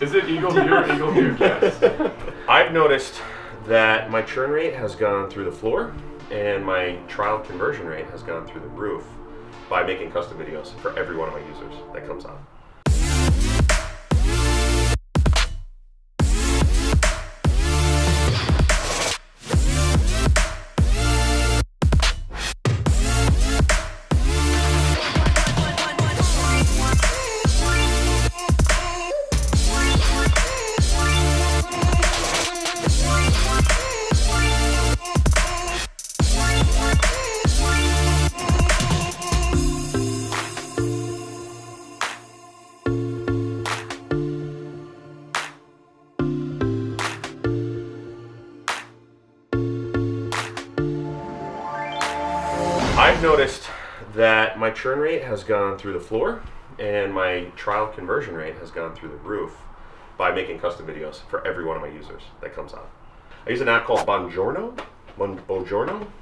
Is it Eagle View or Eagle View? Yes. I've noticed that my churn rate has gone through the floor and my trial conversion rate has gone through the roof by making custom videos for every one of my users that comes on. I've noticed that my churn rate has gone through the floor and my trial conversion rate has gone through the roof by making custom videos for every one of my users that comes on. I use an app called Bongiorno.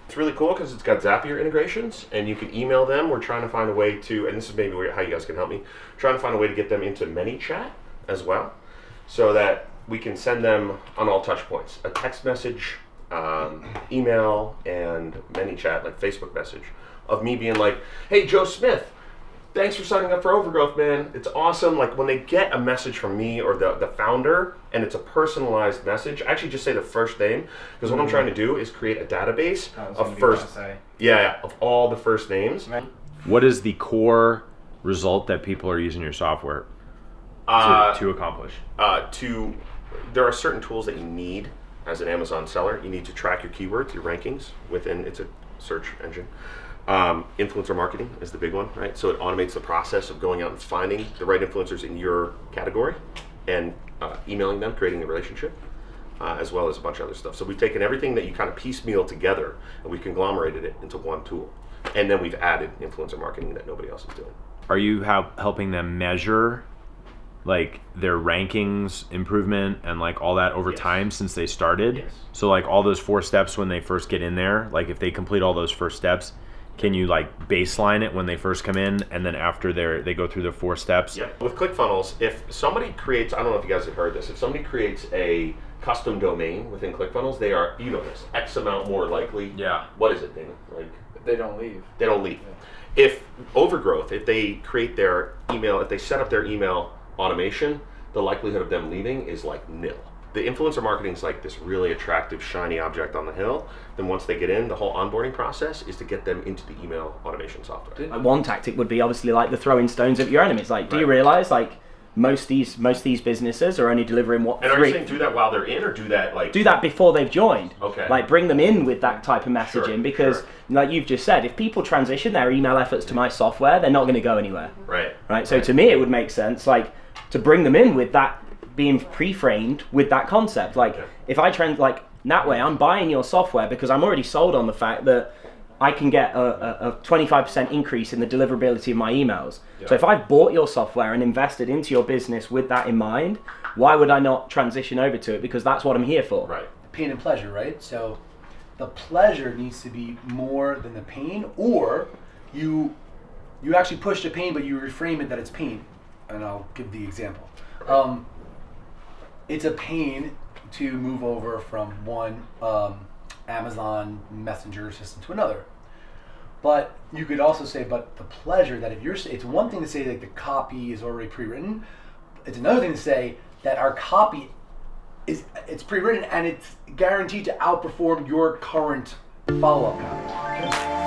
It's really cool because it's got Zapier integrations and you can email them. We're trying to find a way to, and this is maybe how you guys can help me, trying to find a way to get them into ManyChat as well so that we can send them on all touch points. A text message, email, and ManyChat, like Facebook message, of me being like, hey, Joe Smith, thanks for signing up for Overgrowth, man. It's awesome. Like when they get a message from me or the founder and it's a personalized message, I actually just say the first name because what I'm trying to do is create a database of all the first names. What is the core result that people are using your software to accomplish? There are certain tools that you need as an Amazon seller. You need to track your keywords, your rankings within, it's a search engine. Influencer marketing is the big one, right? So it automates the process of going out and finding the right influencers in your category and emailing them, creating a relationship, as well as a bunch of other stuff. So we've taken everything that you kind of piecemeal together and we've conglomerated it into one tool. And then we've added influencer marketing that nobody else is doing. Are you helping them measure like their rankings improvement and like all that over time since they started? Yes. So like all those 4 steps when they first get in there, like if they complete all those first steps, can you like baseline it when they first come in and then after they go through the 4 steps? Yeah. With ClickFunnels, if somebody creates, I don't know if you guys have heard this, if somebody creates a custom domain within ClickFunnels, they are, you know this, X amount more likely. Yeah. What is it, Dana? Like they don't leave. They don't leave. Yeah. If Overgrowth, if they create their email, if they set up their email automation, the likelihood of them leaving is like nil. The influencer marketing is like this really attractive, shiny object on the hill. Then once they get in, the whole onboarding process is to get them into the email automation software. One tactic would be obviously like the throwing stones at your enemies. Like, do you realize like most these businesses are only delivering what? And are you saying do that while they're in, or do that before they've joined? Okay. Like bring them in with that type of messaging because, like you've just said, if people transition their email efforts to my software, they're not going to go anywhere. Right. So to me, it would make sense like to bring them in with that being pre-framed with that concept. Like if I that way, I'm buying your software because I'm already sold on the fact that I can get a 25% increase in the deliverability of my emails. So if I've bought your software and invested into your business with that in mind, why would I not transition over to it? Because that's what I'm here for. Right. Pain and pleasure, right? So the pleasure needs to be more than the pain, or you actually push the pain, but you reframe it that it's pain. And I'll give the example. It's a pain to move over from one Amazon Messenger system to another. But you could also say, but the pleasure that it's one thing to say like the copy is already pre-written. It's another thing to say that our copy it's pre-written and it's guaranteed to outperform your current follow-up copy.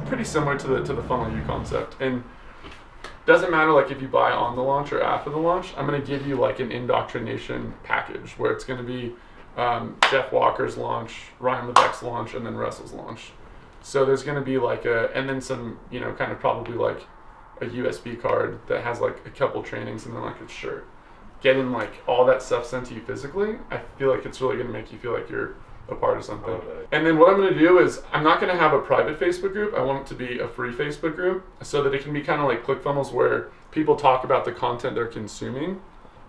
Pretty similar to the funnel U concept, and doesn't matter like if you buy on the launch or after the launch. I'm going to give you like an indoctrination package where it's going to be Jeff Walker's launch, Ryan Levesque's launch, and then Russell's launch. So there's going to be like and then some, kind of probably like a USB card that has like a couple trainings and then like a shirt. Getting like all that stuff sent to you physically, I feel like it's really going to make you feel like you're a part of something. And then what I'm going to do is I'm not going to have a private Facebook group. I want it to be a free Facebook group so that it can be kind of like ClickFunnels where people talk about the content they're consuming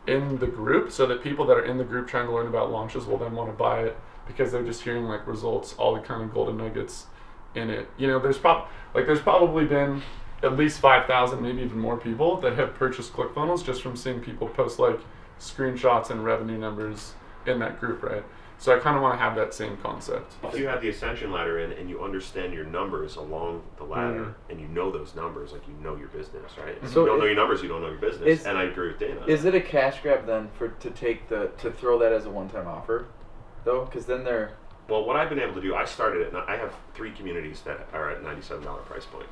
in the group, so that people that are in the group trying to learn about launches will then want to buy it because they're just hearing like results, all the kind of golden nuggets in it. You know, there's probably been at least 5,000, maybe even more people that have purchased ClickFunnels just from seeing people post like screenshots and revenue numbers in that group, right? So I kind of want to have that same concept. If you have the ascension ladder in and you understand your numbers along the ladder and you know those numbers, like you know your business, right? If So you don't know your numbers, you don't know your business. And I agree with Dana. Is it a cash grab then to throw that as a one-time offer, though? Because then they're... Well, what I've been able to do, I have 3 communities that are at $97 price point.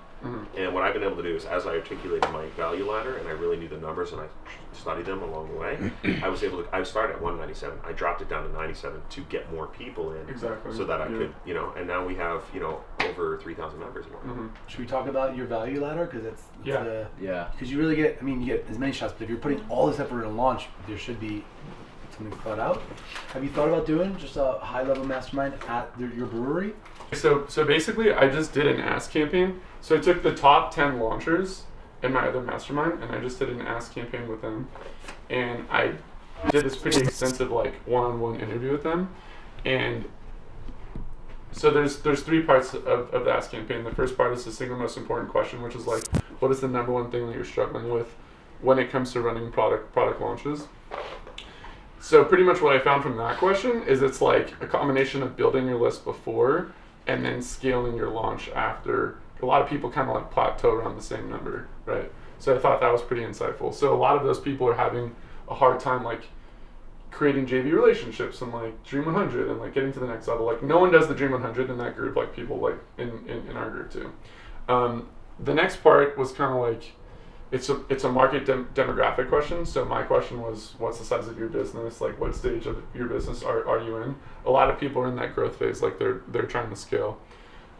And what I've been able to do is, as I articulated my value ladder and I really knew the numbers and I studied them along the way, I started at 197. I dropped it down to 97 to get more people in. Exactly. So that I could, and now we have, over 3,000 members more. Should we talk about your value ladder? Because Yeah. Because you really get, you get as many shots, but if you're putting all this effort in a launch, there should be something thought out. Have you thought about doing just a high-level mastermind at your brewery? So basically, I just did an ask campaign. So I took the top 10 launchers in my other mastermind, and I just did an ask campaign with them. And I did this pretty extensive like one-on-one interview with them. And so there's 3 parts of the ask campaign. The first part is the single most important question, which is like, what is the number one thing that you're struggling with when it comes to running product launches? So pretty much what I found from that question is it's like a combination of building your list before and then scaling your launch after. A lot of people kind of like plateau around the same number, right? So I thought that was pretty insightful. So a lot of those people are having a hard time like creating JV relationships and like Dream 100 and like getting to the next level. Like no one does the Dream 100 in that group, like people like in our group too. The next part was kind of like, it's a market demographic question. So my question was, what's the size of your business? Like what stage of your business are you in? A lot of people are in that growth phase, like they're trying to scale.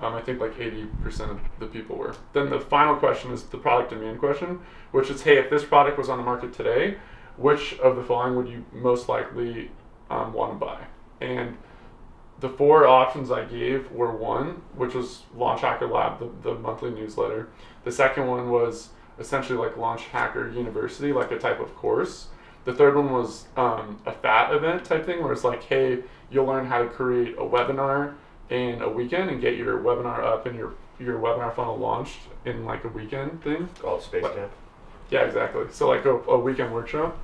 I think like 80% of the people were. Then the final question is the product demand question, which is, hey, if this product was on the market today, which of the following would you most likely want to buy? And the 4 options I gave were 1, which was Launch Hacker Lab, the monthly newsletter. The second one was essentially like Launch Hacker University, like a type of course. The third one was a FAT event type thing, where it's like, hey, you'll learn how to create a webinar in a weekend and get your webinar up and your webinar funnel launched in like a weekend thing. Called Space Camp. Yeah, exactly. So like a weekend workshop.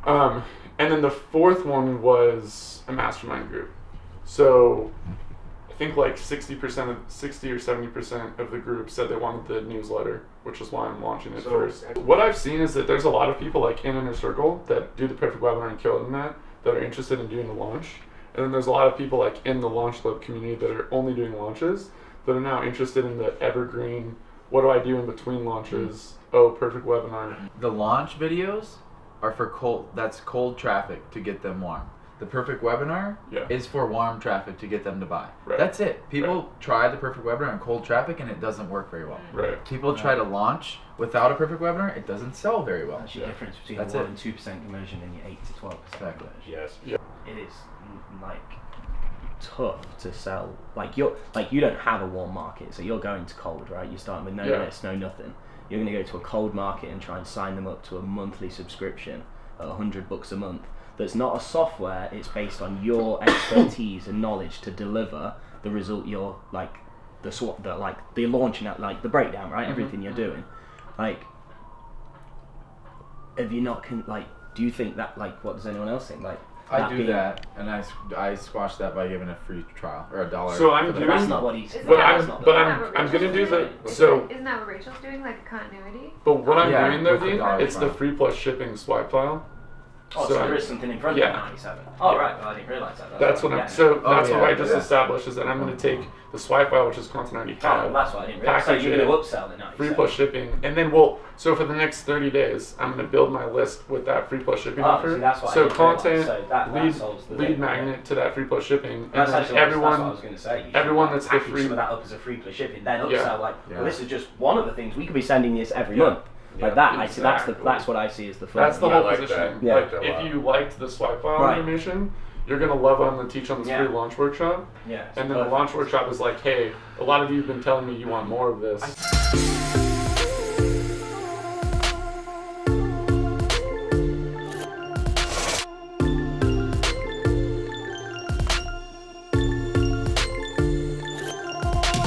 And then the 4th one was a mastermind group. So I think like 60 or 70% of the group said they wanted the newsletter, which is why I'm launching it first. What I've seen is that there's a lot of people like in Inner Circle that do the perfect webinar and kill it in that are interested in doing the launch. And then there's a lot of people like in the Launch Lab community that are only doing launches that are now interested in the evergreen, what do I do in between launches? Oh, perfect webinar. The launch videos are for cold traffic to get them warm. The perfect webinar is for warm traffic to get them to buy. Right. That's it. People try the perfect webinar in cold traffic and it doesn't work very well. Right. People try to launch without a perfect webinar, it doesn't sell very well. That's the difference between That's 1 it. and 2% conversion and your 8 to 12% Exactly. conversion. Yes. Yeah. It is like tough to sell. Like you don't have a warm market, so you're going to cold, right? You're starting with no list, no nothing. You're going to go to a cold market and try and sign them up to a monthly subscription at $100 a month. That's not a software. It's based on your expertise and knowledge to deliver the result. You're like the launching out, like the breakdown, right? Everything you're doing, like. Have you not do you think that what does anyone else think? I do that, and I squash that by giving a free trial or $1. So I'm doing. That's not what he's. But I'm gonna do the so. Isn't that what Rachel's doing? Like a continuity? But what I'm doing though, with the Dean, dollar it's the trial. free plus shipping swipe file. Oh, so there is something in front of 97. Oh, right. Well, I didn't realize that. That's what I'm. So that's what I just established is that I'm going to take the swipe file, which is content I already have. Oh, that's what I didn't realize. So you're going to upsell the 97. Free plus shipping, and then so for the next 30 days, I'm going to build my list with that free plus shipping offer. See, that's what so I didn't content, realize. So that lead magnet to that free plus shipping, that's and then that's what I was going to say. Everyone that's the package free. some of that up as a free plus shipping, then upsell well, this is just one of the things we could be sending this every month. Like that, exactly. That's what I see as the fun. That's the whole like position. that. Yeah. Like if you liked the swipe file information, you're gonna love on the teach on this free launch workshop. Yeah. And then the launch workshop is like, hey, a lot of you have been telling me you want more of this.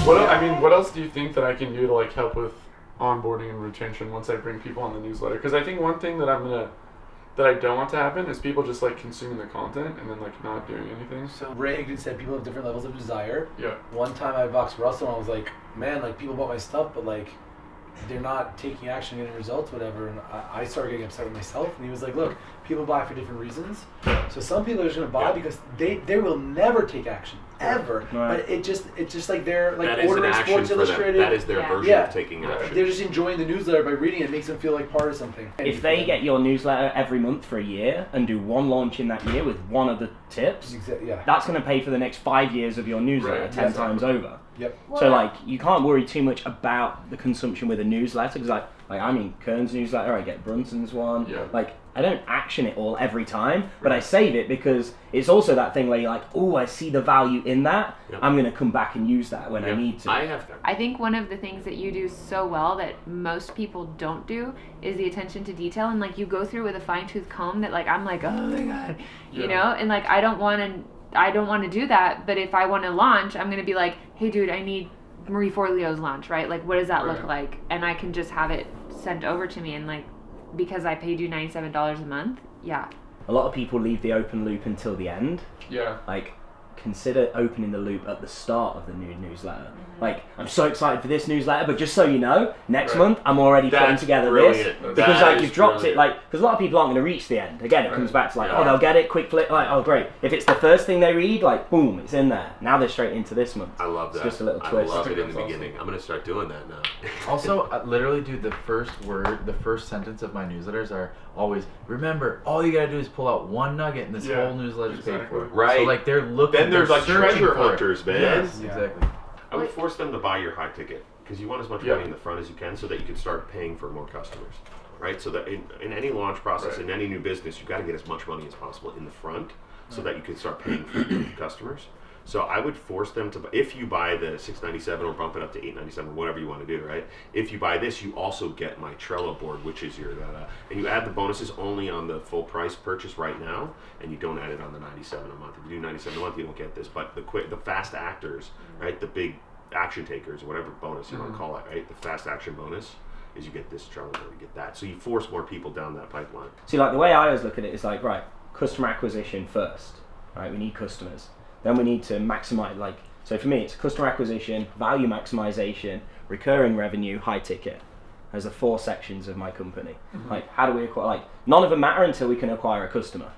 What else do you think that I can do to like help with onboarding and retention once I bring people on the newsletter? Because I think one thing that I don't want to happen is people just like consuming the content and then like not doing anything. So Ray said people have different levels of desire. Yeah. One time I boxed Russell and I was like, man, like people bought my stuff, but like they're not taking action, getting results, whatever. And I started getting upset with myself. And he was like, look, people buy for different reasons. So some people are just going to buy because they will never take action. Ever. Right. But it's just like they're like ordering Sports Illustrated. That is their version of taking action. They're just enjoying the newsletter by reading it. It makes them feel like part of something. If they get your newsletter every month for a year and do one launch in that year with one of the tips, that's going to pay for the next 5 years of your newsletter 10 times over. Yep. So like you can't worry too much about the consumption with a newsletter because I mean Kern's newsletter, I get Brunson's one. Yeah. Like I don't action it all every time, but I save it because it's also that thing where you're like, oh, I see the value in that. Yep. I'm going to come back and use that when I need to. I think one of the things that you do so well that most people don't do is the attention to detail, and like you go through with a fine-tooth comb that like I'm like, oh my god, you know, and like I don't want to do that, but if I want to launch, I'm going to be like, hey dude, I need Marie Forleo's launch, right? Like what does that look like? And I can just have it sent over to me, and like because I paid you $97 a month, A lot of people leave the open loop until the end. Yeah. Like, consider opening the loop at the start of the new newsletter. Like, I'm so excited for this newsletter, but just so you know, next month I'm already putting together this. Because like you've dropped it, like, because a lot of people aren't going to reach the end. Again, it comes back to like, oh, they'll get it, quick flip, like, oh great. If it's the first thing they read, like, boom, it's in there. Now they're straight into this month. I love that. It's just a little twist. I love it in the beginning. I'm going to start doing that now. Also, literally, dude, the first sentence of my newsletters are always, remember, all you got to do is pull out one nugget and this whole newsletter is paid for. Right. So like they're looking. Then there's like treasure hunters, man. Yes, exactly. I would force them to buy your high ticket because you want as much money in the front as you can so that you can start paying for more customers, right? So that in any launch process, in any new business, you've got to get as much money as possible in the front so that you can start paying for your customers. So I would force them to, if you buy the $697 or bump it up to $897, whatever you want to do, right? If you buy this, you also get my Trello board, which is your, and you add the bonuses only on the full price purchase right now, and you don't add it on the $97 a month. If you do $97 a month, you don't get this. But the fast actors, right? The big action takers, or whatever bonus you want to call it, right? The fast action bonus is you get this Trello board, you get that. So you force more people down that pipeline. See, like the way I always look at it is like, right, customer acquisition first, right? We need customers. Then we need to maximize, like, so for me, it's customer acquisition, value maximization, recurring revenue, high ticket. Those are 4 sections of my company. Like, how do we acquire, like, none of them matter until we can acquire a customer.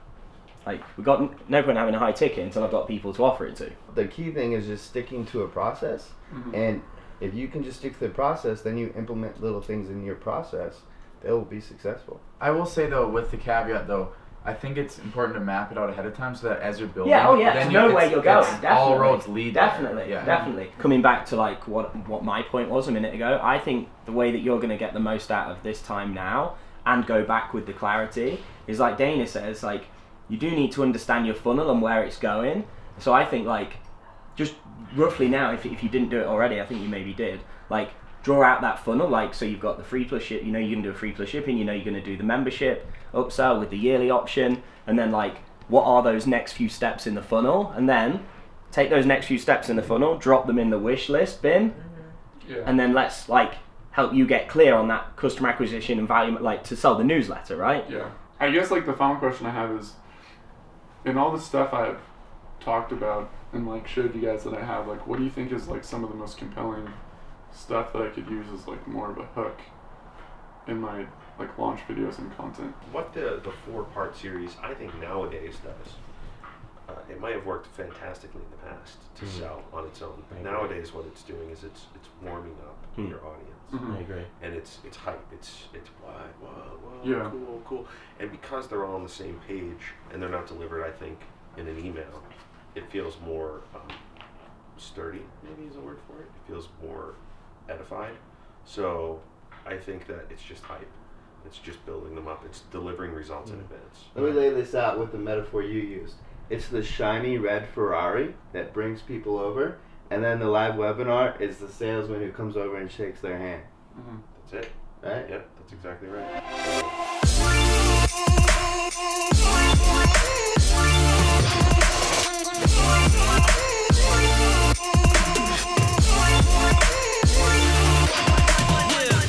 Like, we've got no point having a high ticket until I've got people to offer it to. The key thing is just sticking to a process. And if you can just stick to the process, then you implement little things in your process, they will be successful. I will say, though, with the caveat, though, I think it's important to map it out ahead of time so that as you're building, then you know where you're going. Definitely. All roads lead. Definitely. Coming back to like what my point was a minute ago, I think the way that you're going to get the most out of this time now and go back with the clarity is like Dana says, like you do need to understand your funnel and where it's going. So I think like just roughly now, if you didn't do it already, I think you maybe did, like draw out that funnel, like so you've got the free plus ship, you know you're going to do a free plus shipping, you know you're going to do the membership upsell with the yearly option, and then like what are those next few steps in the funnel, and then take those next few steps in the funnel, drop them in the wish list bin, and then let's like help you get clear on that customer acquisition and value, like to sell the newsletter, right? I guess like the final question I have is, in all the stuff I've talked about and like showed you guys that I have, like what do you think is like some of the most compelling stuff that I could use as like more of a hook in my like launch videos and content? What the 4-part series I think nowadays does, it might have worked fantastically in the past to sell on its own, but nowadays what it's doing is it's warming up your audience. I agree. And it's hype. It's whoa, cool. And because they're all on the same page and they're not delivered, I think, in an email, it feels more sturdy, maybe is a word for it. It feels more edified. So I think that it's just hype. It's just building them up. It's delivering results in advance. Let me lay this out with the metaphor you used. It's the shiny red Ferrari that brings people over, and then the live webinar is the salesman who comes over and shakes their hand. That's it. Right? Yep, that's exactly right.